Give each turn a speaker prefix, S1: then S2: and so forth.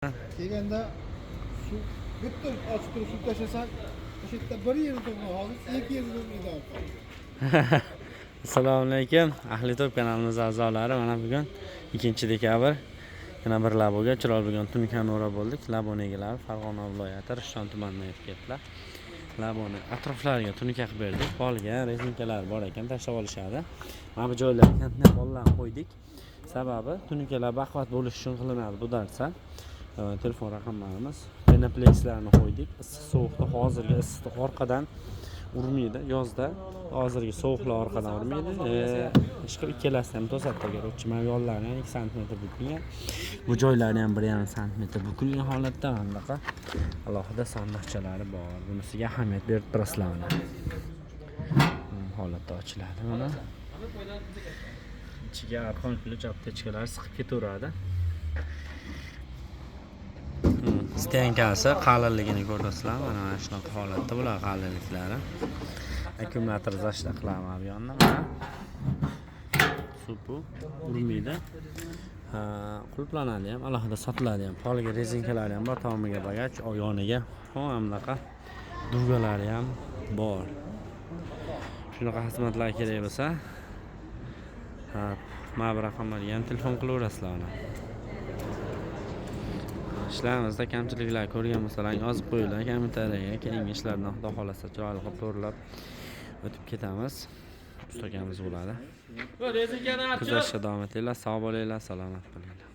S1: Kelganda suv bitta ochib turib suv tashlasan, o'sha yerda bir yerni to'g'ri, hozir ikki yerni to'g'ri.
S2: Assalomu alaykum. Ahli Top kanalimiz a'zolari. Mana bugun 2-dekabr yana bir laboga chiroyli bo'lgan tunikani o'rab bo'ldik. Laboni egalari Farg'ona viloyati Rishton tumanidan yetib keldilar. Laboni atroflariga tunika qilib berdik. Qolgan rezinkalar bor ekan, tashlab olishadi. Mana bu joylarga qanday bolalarni qo'ydik. Sababi tunikalar baquvvat bo'lish uchun qilinadi bu narsa. Telefon raqamlarimiz, penaplexlarni qo'ydik. Issiq sovuqda hozirgi issiq orqadan urmaydi. Yozda hozirgi sovuqlar orqadan urmaydi. Ishqib ikkalasi ham to'satda garchi mana yo'llarni 2 sm bukilgan. Bu joylarni ham 1,5 sm bukilgan holatda bunaqa alohida sandiqchalari bor. Bunisiga ahamiyat berib turasizlar mana. Holatda ochiladi mana. Ichiga arqon qilich aptechkalar siqib ketaveradi. Stenkasi qalinligini ko'rasizlar. Mana shunaqa holatda bular qalinliklari. Akkumulyator zashta qilaman bu yonda mana. Supu urmaydi. Qulflanadi ham, alohida sotiladi ham. Poliga rezinkalari ham bor, tomiga bagaj, yoniga bunaqa dugalari ham bor. Shunaqa xizmatlar kerak bo'lsa, mana bu raqamlarga ham telefon qilaverasizlar. Ishlarimizda kamchiliklar ko'rgan bo'lsalaring yozib qo'yinglar kommentariyaga. Keyingi ishlarni Xudo xolasa chiroyli qilib to'g'rilab o'tib ketamiz. Ustakamiz bo'ladi. Kuzatishda davom etinglar, sog' bo'linglar, salomat bo'linglar.